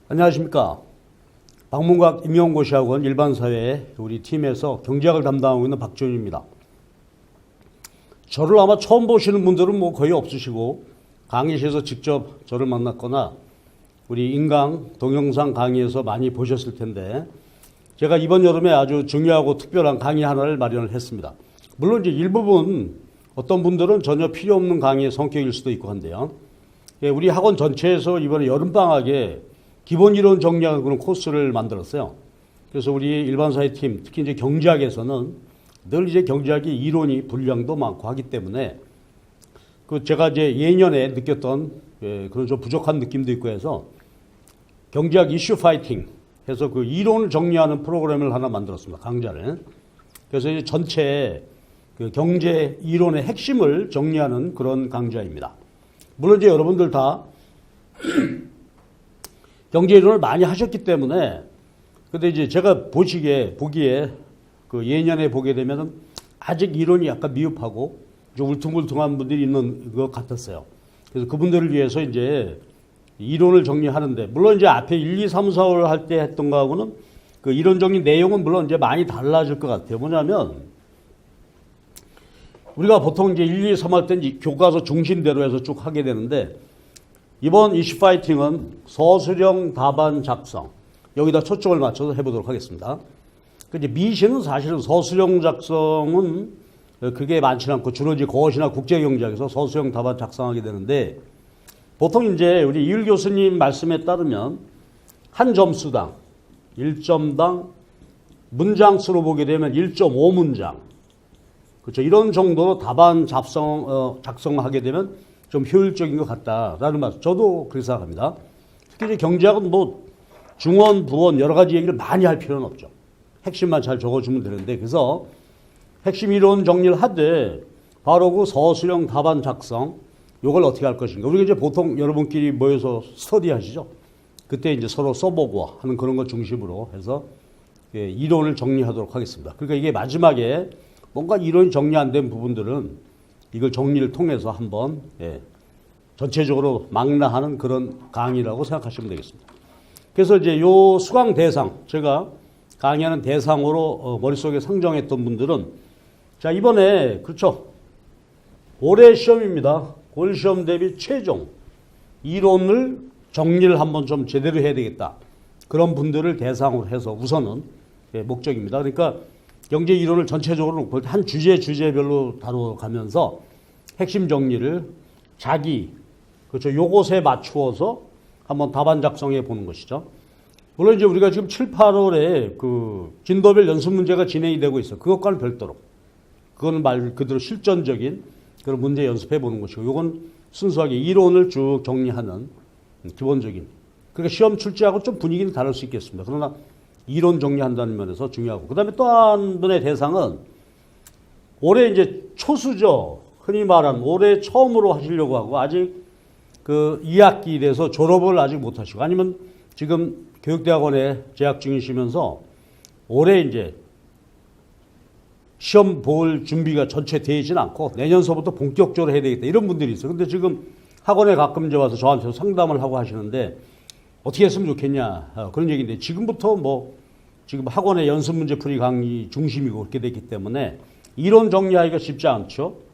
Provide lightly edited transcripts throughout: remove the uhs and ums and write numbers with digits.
안녕하십니까. 박문각 임용고시학원 일반사회 우리 팀에서 경제학을 담당하고 있는 박지훈입니다. 저를 아마 처음 보시는 분들은 거의 없으시고 강의실에서 직접 저를 만났거나 우리 인강 동영상 강의에서 많이 보셨을 텐데 제가 이번 여름에 아주 중요하고 특별한 강의 하나를 마련을 했습니다. 물론 이제 일부분 어떤 분들은 전혀 필요 없는 강의의 성격일 수도 있고 한데요. 우리 학원 전체에서 이번에 여름방학에 기본 이론 정리하는 그런 코스를 만들었어요. 그래서 우리 일반사회 팀, 특히 이제 경제학에서는 늘 이제 경제학이 이론이 분량도 많고 하기 때문에 제가 이제 예년에 느꼈던 그런 좀 부족한 느낌도 있고 해서 경제학 이슈 파이팅 해서 그 이론을 정리하는 프로그램을 하나 만들었습니다. 강좌를. 그래서 이제 전체 그 경제 이론의 핵심을 정리하는 그런 강좌입니다. 물론 이제 여러분들 다 경제 이론을 많이 하셨기 때문에 근데 이제 제가 보기에 그 예년에 보게 되면은 아직 이론이 약간 미흡하고 좀 울퉁불퉁한 분들이 있는 것 같았어요. 그래서 그분들을 위해서 이제 이론을 정리하는데 물론 이제 앞에 1, 2, 3, 4월 할 때 했던 거하고는 그 이론 정리 내용은 물론 이제 많이 달라질 것 같아요. 뭐냐면 우리가 보통 이제 1, 2, 3 할 때는 교과서 중심대로 해서 쭉 하게 되는데 이번 이슈 파이팅은 서술형 답안 작성 여기다 초점을 맞춰서 해보도록 하겠습니다. 이제 미시는 사실은 서술형 작성은 그게 많지 않고 주로 이제 거시나 국제경제학에서 서술형 답안 작성하게 되는데 보통 이제 우리 이율 교수님 말씀에 따르면 한 점수당 1점당 문장 수로 보게 되면 1.5문장 그렇죠. 이런 정도로 답안 작성하게 되면 좀 효율적인 것 같다라는 말. 저도 그렇게 생각합니다. 특히 이제 경제학은 중원, 부원 여러 가지 얘기를 많이 할 필요는 없죠. 핵심만 잘 적어주면 되는데 그래서 핵심 이론 정리를 하되 바로 그 서술형 답안 작성 이걸 어떻게 할 것인가. 우리가 이제 보통 여러분끼리 모여서 스터디 하시죠. 그때 이제 서로 써보고 하는 그런 것 중심으로 해서 이론을 정리하도록 하겠습니다. 그러니까 이게 마지막에 뭔가 이론이 정리 안 된 부분들은 이걸 정리를 통해서 한번 전체적으로 망라하는 그런 강의라고 생각하시면 되겠습니다. 그래서 이제 요 수강 대상 제가 강의하는 대상으로 머릿속에 상정했던 분들은 자 이번에 그렇죠 올해 시험입니다. 올 시험 대비 최종 이론을 정리를 한번 좀 제대로 해야 되겠다. 그런 분들을 대상으로 해서 우선은 목적입니다. 그러니까 경제 이론을 전체적으로 놓고 한 주제별로 다뤄가면서 핵심 정리를 그렇죠. 요것에 맞추어서 한번 답안 작성해 보는 것이죠. 물론 이제 우리가 지금 7, 8월에 그 진도별 연습 문제가 진행이 되고 있어요. 그것과는 별도로. 그거는 말 그대로 실전적인 그런 문제 연습해 보는 것이고, 요건 순수하게 이론을 쭉 정리하는 기본적인. 그러니까 시험 출제하고 좀 분위기는 다를 수 있겠습니다. 그러나 이론 정리한다는 면에서 중요하고. 그 다음에 또 한 분의 대상은 올해 이제 초수죠. 흔히 말하는 올해 처음으로 하시려고 하고 아직 그 2학기 돼서 졸업을 아직 못 하시고 아니면 지금 교육대학원에 재학 중이시면서 올해 이제 시험 볼 준비가 전체 되지는 않고 내년서부터 본격적으로 해야 되겠다. 이런 분들이 있어요. 근데 지금 학원에 가끔 이제 와서 저한테 상담을 하고 하시는데 어떻게 했으면 좋겠냐. 그런 얘기인데 지금부터 지금 학원의 연습 문제 풀이 강의 중심이고 그렇게 됐기 때문에 이론 정리하기가 쉽지 않죠.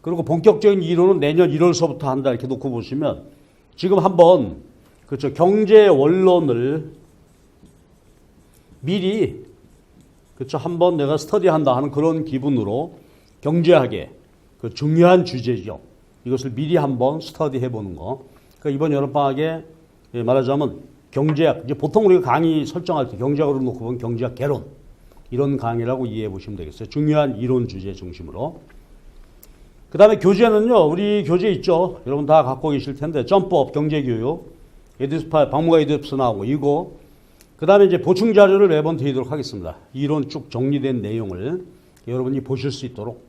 그리고 본격적인 이론은 내년 1월서부터 한다 이렇게 놓고 보시면 지금 한번 그렇죠. 경제 원론을 미리 그렇죠. 한번 내가 스터디한다 하는 그런 기분으로 경제학의 그 중요한 주제죠. 이것을 미리 한번 스터디해 보는 거. 그러니까 이번 여름방학에 말하자면 경제학, 이제 보통 우리가 강의 설정할 때 경제학으로 놓고 보면 경제학 개론 이런 강의라고 이해해 보시면 되겠어요. 중요한 이론 주제 중심으로. 그 다음에 교재는요, 우리 교재 있죠. 여러분 다 갖고 계실 텐데 점법 경제교육 박문각 에듀스 나오고 이거. 그 다음에 이제 보충 자료를 매번 드리도록 하겠습니다. 이론 쭉 정리된 내용을 여러분이 보실 수 있도록.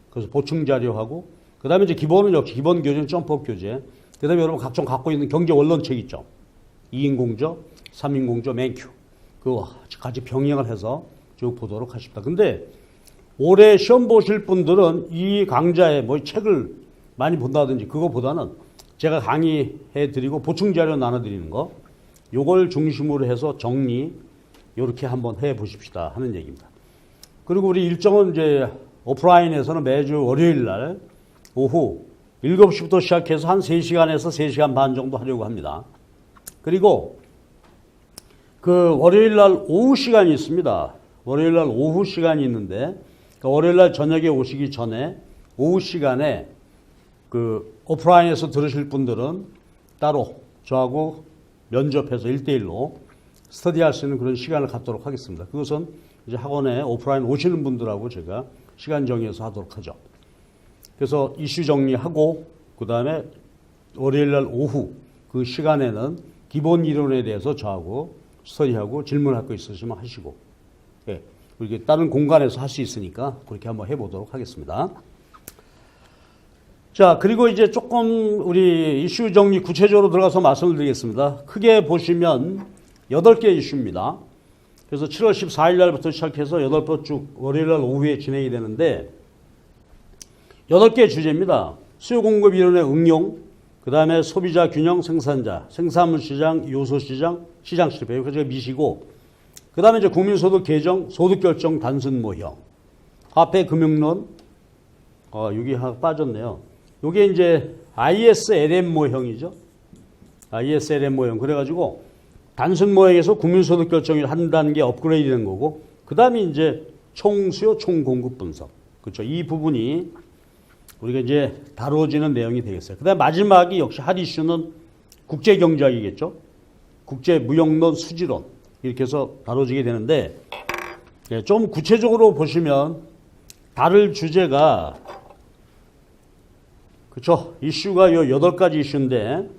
그래서 보충 자료하고 그 다음에 이제 기본은 역시 기본 교재는 점법 교재. 그 다음에 여러분 각종 갖고 있는 경제 원론책 있죠. 2인 공조, 3인 공조, 맨큐. 그거 같이 병행을 해서 쭉 보도록 하십니다. 근데 올해 시험 보실 분들은 이 강좌에 책을 많이 본다든지 그거보다는 제가 강의해 드리고 보충 자료 나눠 드리는 거 요걸 중심으로 해서 정리 이렇게 한번 해 보십시다 하는 얘기입니다. 그리고 우리 일정은 이제 오프라인에서는 매주 월요일 날 오후 7시부터 시작해서 한 3시간에서 3시간 반 정도 하려고 합니다. 그리고 그 월요일 날 오후 시간이 있습니다. 월요일 날 오후 시간이 있는데 그러니까 월요일 날 저녁에 오시기 전에 오후 시간에 그 오프라인에서 들으실 분들은 따로 저하고 면접해서 1대1로 스터디할 수 있는 그런 시간을 갖도록 하겠습니다. 그것은 이제 학원에 오프라인 오시는 분들하고 제가 시간 정해서 하도록 하죠. 그래서 이슈 정리하고 그 다음에 월요일 날 오후 그 시간에는 기본 이론에 대해서 저하고 스터디하고 질문할 거 있으시면 하시고, 예, 이렇게 다른 공간에서 할 수 있으니까 그렇게 한번 해보도록 하겠습니다. 자, 그리고 이제 조금 우리 이슈 정리 구체적으로 들어가서 말씀을 드리겠습니다. 크게 보시면 8개 이슈입니다. 그래서 7월 14일 날부터 시작해서 8번 쭉 월요일 날 오후에 진행이 되는데 8개 주제입니다. 수요 공급 이론의 응용, 그 다음에 소비자 균형, 생산자, 생산물 시장, 요소 시장, 시장 실패. 여기까지가 미시고, 그 다음에 이제 국민소득 개정, 소득 결정 단순 모형, 화폐 금융론, 여기 하나 빠졌네요. 요게 이제 ISLM 모형이죠. ISLM 모형. 그래가지고 단순 모형에서 국민소득 결정이 한 단계 업그레이드 된 거고, 그 다음에 이제 총수요, 총공급 분석. 그렇죠. 이 부분이 우리가 이제 다루어지는 내용이 되겠어요. 그 다음에 마지막이 역시 핫 이슈는 국제경제학이겠죠. 국제무역론, 수지론. 이렇게 해서 다뤄지게 되는데, 좀 구체적으로 보시면 다룰 주제가, 그렇죠. 이슈가 요 8가지 이슈인데,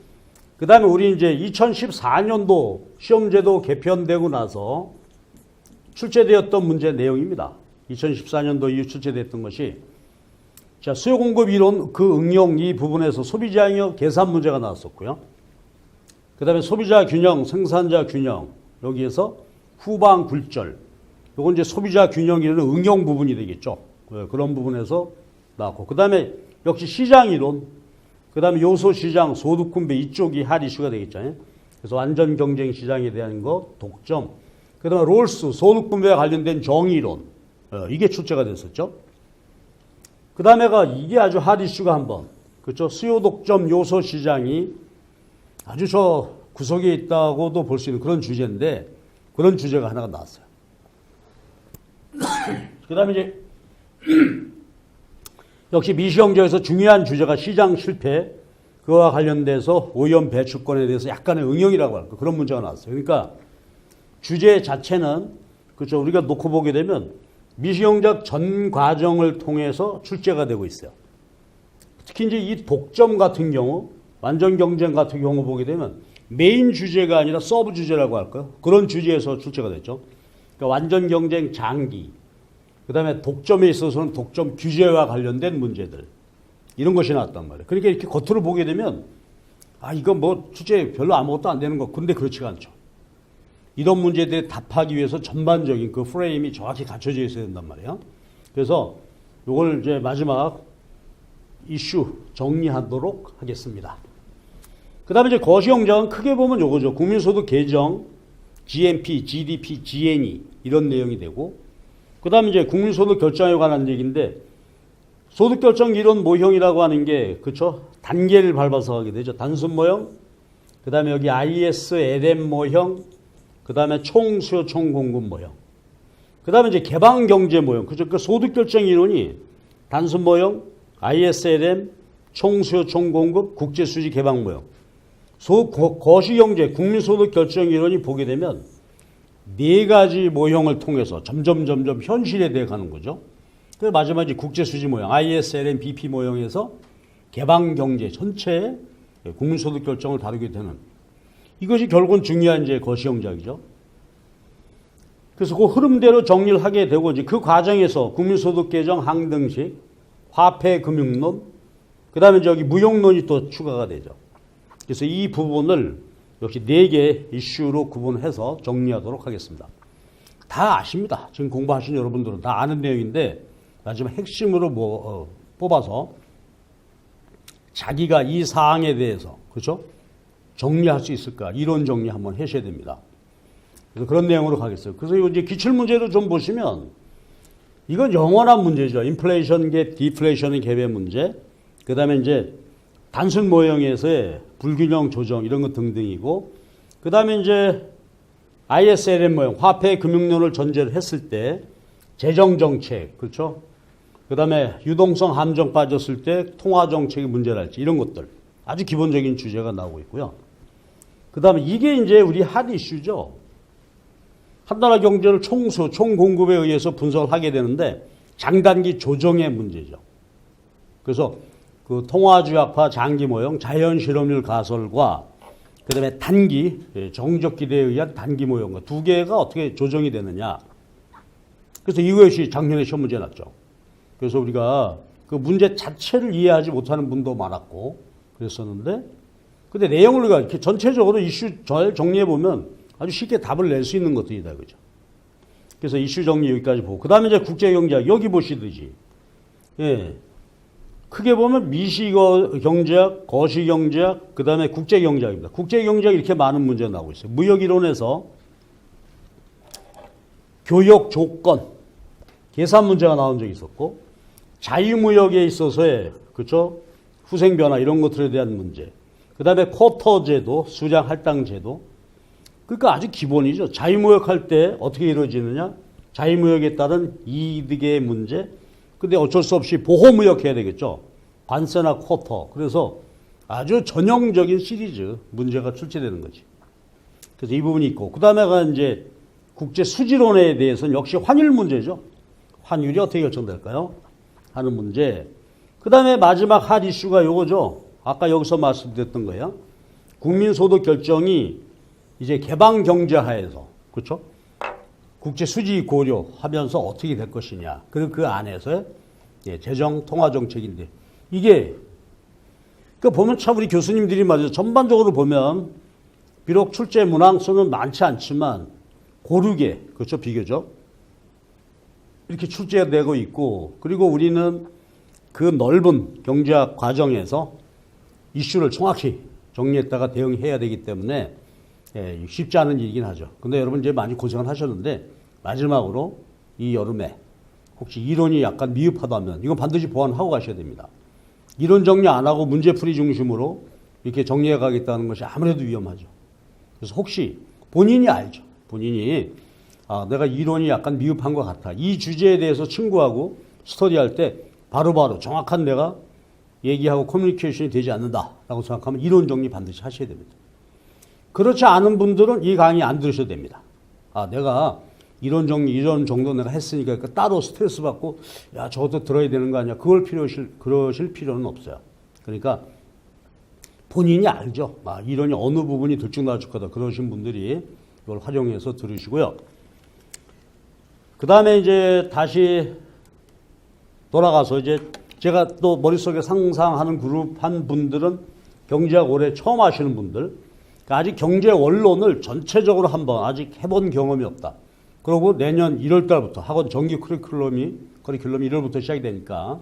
그 다음에 우리 이제 2014년도 시험제도 개편되고 나서 출제되었던 문제 내용입니다. 2014년도 이후 출제됐던 것이, 자, 수요 공급 이론 그 응용 이 부분에서 소비자 영역 계산 문제가 나왔었고요. 그 다음에 소비자 균형, 생산자 균형, 여기에서 후방 굴절. 요건 이제 소비자 균형 이론의 응용 부분이 되겠죠. 그런 부분에서 나왔고. 그 다음에 역시 시장 이론, 그 다음에 요소 시장, 소득 분배 이쪽이 핫 이슈가 되겠죠. 그래서 완전 경쟁 시장에 대한 거, 독점. 그 다음에 롤스, 소득 분배와 관련된 정의론. 이게 출제가 됐었죠. 그 다음에가 이게 아주 핫 이슈가 한번, 그렇죠. 수요 독점 요소 시장이 아주 저 구석에 있다고도 볼 수 있는 그런 주제인데, 그런 주제가 하나가 나왔어요. 그 다음에 이제 역시 미시험지에서 중요한 주제가 시장 실패, 그와 관련돼서 오염 배출권에 대해서 약간의 응용이라고 할까, 그런 문제가 나왔어요. 그러니까 주제 자체는, 그렇죠. 우리가 놓고 보게 되면 미시험적 전 과정을 통해서 출제가 되고 있어요. 특히 이제 이 독점 같은 경우, 완전 경쟁 같은 경우 보게 되면 메인 주제가 아니라 서브 주제라고 할까요? 그런 주제에서 출제가 됐죠. 그러니까 완전 경쟁 장기, 그 다음에 독점에 있어서는 독점 규제와 관련된 문제들, 이런 것이 나왔단 말이에요. 그러니까 이렇게 겉으로 보게 되면, 이건 뭐 출제 별로 아무것도 안 되는 거. 근데 그렇지가 않죠. 이런 문제들에 답하기 위해서 전반적인 그 프레임이 정확히 갖춰져 있어야 된단 말이에요. 그래서 이걸 이제 마지막 이슈 정리하도록 하겠습니다. 그 다음에 이제 거시경제학은 크게 보면 요거죠. 국민소득 개정, GNP, GDP, GNE 이런 내용이 되고, 그 다음에 이제 국민소득 결정에 관한 얘기인데, 소득 결정 이론 모형이라고 하는 게, 그쵸? 단계를 밟아서 하게 되죠. 단순 모형, 그 다음에 여기 ISLM 모형, 그 다음에 총수요, 총공급 모형. 그 다음에 이제 개방경제 모형. 그죠? 그 소득결정 이론이 단순 모형, ISLM, 총수요, 총공급, 국제수지 개방 모형. 거시경제, 국민소득결정 이론이 보게 되면 4가지 모형을 통해서 점점 현실에 대해 가는 거죠. 그 마지막에 국제수지 모형, ISLM, BP 모형에서 개방경제 전체의 국민소득결정을 다루게 되는, 이것이 결국은 중요한 이제 거시경제학이죠. 그래서 그 흐름대로 정리를 하게 되고, 이제 그 과정에서 국민소득 개정 항등식, 화폐 금융론, 그 다음에 저기 무역론이 또 추가가 되죠. 그래서 이 부분을 역시 4개 이슈로 구분해서 정리하도록 하겠습니다. 다 아십니다. 지금 공부하신 여러분들은 다 아는 내용인데, 마지막 핵심으로 뽑아서 자기가 이 사항에 대해서, 그렇죠? 정리할 수 있을까? 이론 정리 한번 하셔야 됩니다. 그래서 그런 내용으로 가겠어요. 그래서 이제 기출문제를 좀 보시면 이건 영원한 문제죠. 인플레이션 갭, 디플레이션 갭의 문제. 그 다음에 이제 단순 모형에서의 불균형 조정 이런 것 등등이고, 그 다음에 이제 ISLM 모형, 화폐 금융론을 전제를 했을 때 재정 정책, 그렇죠? 그 다음에 유동성 함정 빠졌을 때 통화 정책의 문제랄지 이런 것들 아주 기본적인 주제가 나오고 있고요. 그 다음에 이게 이제 우리 핫 이슈죠. 한 나라 경제를 총수, 총공급에 의해서 분석을 하게 되는데 장단기 조정의 문제죠. 그래서 그 통화주약화 장기 모형, 자연 실업률 가설과 그 다음에 단기, 정적 기대에 의한 단기 모형과 두 개가 어떻게 조정이 되느냐. 그래서 이것이 작년에 시험 문제 났죠. 그래서 우리가 그 문제 자체를 이해하지 못하는 분도 많았고 그랬었는데, 근데 내용을 우리가 이렇게 전체적으로 이슈 잘 정리해보면 아주 쉽게 답을 낼 수 있는 것들이다. 그죠? 그래서 이슈 정리 여기까지 보고, 그 다음에 이제 국제경제학, 여기 보시듯이, 예. 크게 보면 미시경제학, 거시경제학, 그 다음에 국제경제학입니다. 국제경제학 이렇게 많은 문제가 나오고 있어요. 무역이론에서 교역 조건, 계산 문제가 나온 적이 있었고, 자유무역에 있어서의, 그렇죠? 후생변화 이런 것들에 대한 문제. 그 다음에 쿼터 제도, 수장 할당 제도. 그러니까 아주 기본이죠. 자유무역 할 때 어떻게 이루어지느냐? 자유무역에 따른 이득의 문제. 근데 어쩔 수 없이 보호무역 해야 되겠죠. 관세나 쿼터. 그래서 아주 전형적인 시리즈 문제가 출제되는 거지. 그래서 이 부분이 있고, 그 다음에가 이제 국제 수지론에 대해서는 역시 환율 문제죠. 환율이 어떻게 결정될까요? 하는 문제. 그 다음에 마지막 핫 이슈가 요거죠. 아까 여기서 말씀드렸던 거예요. 국민소득 결정이 이제 개방 경제 하에서, 그렇죠? 국제 수지 고려하면서 어떻게 될 것이냐. 그리고 그 안에서 재정 통화 정책인데, 이게 그 보면 참 우리 교수님들이 말이죠. 전반적으로 보면 비록 출제 문항 수는 많지 않지만 고르게, 그렇죠? 비교적 이렇게 출제되고 있고, 그리고 우리는 그 넓은 경제학 과정에서 이슈를 정확히 정리했다가 대응해야 되기 때문에 쉽지 않은 일이긴 하죠. 근데 여러분 이제 많이 고생을 하셨는데, 마지막으로 이 여름에 혹시 이론이 약간 미흡하다면 이건 반드시 보완하고 가셔야 됩니다. 이론 정리 안 하고 문제풀이 중심으로 이렇게 정리해 가겠다는 것이 아무래도 위험하죠. 그래서 혹시 본인이 알죠. 본인이 내가 이론이 약간 미흡한 것 같아. 이 주제에 대해서 친구하고 스터디할 때 바로바로 정확한 내가 얘기하고 커뮤니케이션이 되지 않는다라고 생각하면 이론 정리 반드시 하셔야 됩니다. 그렇지 않은 분들은 이 강의 안 들으셔도 됩니다. 내가 이론 정리, 이런 정도 내가 했으니까 따로 스트레스 받고, 야, 저것도 들어야 되는 거 아니야. 그러실 필요는 없어요. 그러니까 본인이 알죠. 이론이 어느 부분이 들쭉날쭉하다. 그러신 분들이 이걸 활용해서 들으시고요. 그 다음에 이제 다시 돌아가서 이제 제가 또 머릿속에 상상하는 그룹 한 분들은 경제학 올해 처음 하시는 분들, 그러니까 아직 경제 원론을 전체적으로 한번 아직 해본 경험이 없다. 그리고 내년 1월 달부터 학원 정기 커리큘럼이 1월부터 시작이 되니까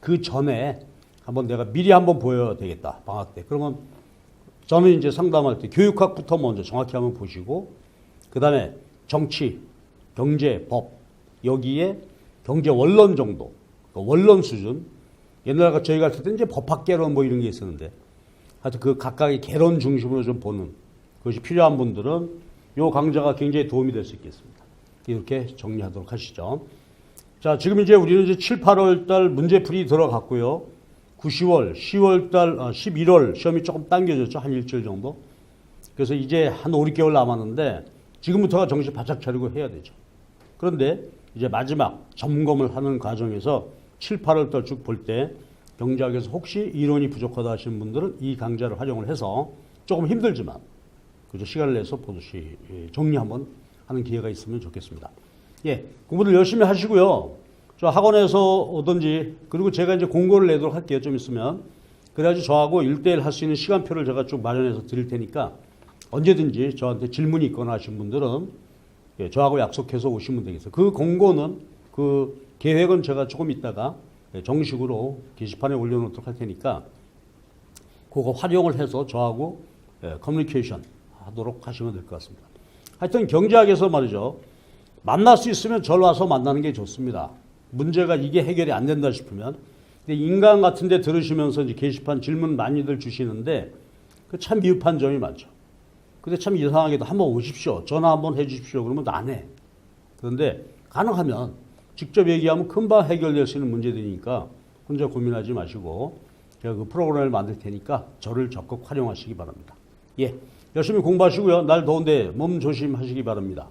그 전에 한번 내가 미리 한번 보여야 되겠다. 방학 때. 그러면 저는 이제 상담할 때 교육학부터 먼저 정확히 한번 보시고, 그 다음에 정치, 경제, 법, 여기에 경제 원론 정도, 원론 수준. 옛날 저희가 할 때 이제 법학개론 뭐 이런 게 있었는데, 하여튼 그 각각의 개론 중심으로 좀 보는 그것이 필요한 분들은 요 강좌가 굉장히 도움이 될 수 있겠습니다. 이렇게 정리하도록 하시죠. 자, 지금 이제 우리는 이제 7, 8월 달 문제풀이 들어갔고요. 9, 10월, 10월 달, 11월 시험이 조금 당겨졌죠. 한 일주일 정도. 그래서 이제 한 5, 6개월 남았는데 지금부터가 정신 바짝 차리고 해야 되죠. 그런데 이제 마지막 점검을 하는 과정에서 7, 8월 달 쭉 볼 때 경제학에서 혹시 이론이 부족하다 하시는 분들은 이 강좌를 활용을 해서 조금 힘들지만 그죠, 시간을 내서 보듯이 정리 한번 하는 기회가 있으면 좋겠습니다. 예, 공부를 열심히 하시고요. 저 학원에서 오든지, 그리고 제가 이제 공고를 내도록 할게요. 좀 있으면. 그래가지고 저하고 1대1 할 수 있는 시간표를 제가 쭉 마련해서 드릴 테니까 언제든지 저한테 질문이 있거나 하신 분들은 저하고 약속해서 오시면 되겠어요. 그 공고는, 그 계획은 제가 조금 있다가 정식으로 게시판에 올려놓도록 할 테니까 그거 활용을 해서 저하고 커뮤니케이션 하도록 하시면 될 것 같습니다. 하여튼 경제학에서 말이죠. 만날 수 있으면 절 와서 만나는 게 좋습니다. 문제가 이게 해결이 안 된다 싶으면. 근데 인강 같은 데 들으시면서 이제 게시판 질문 많이들 주시는데 그 참 미흡한 점이 많죠. 근데 참 이상하게도 한번 오십시오. 전화 한번 해 주십시오. 그러면 안 해. 그런데 가능하면 직접 얘기하면 금방 해결될 수 있는 문제들이니까 혼자 고민하지 마시고 제가 그 프로그램을 만들 테니까 저를 적극 활용하시기 바랍니다. 예, 열심히 공부하시고요. 날 더운데 몸 조심하시기 바랍니다.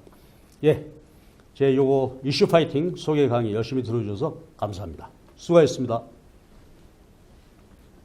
예, 제 요거 이슈 파이팅 소개 강의 열심히 들어주셔서 감사합니다. 수고하셨습니다.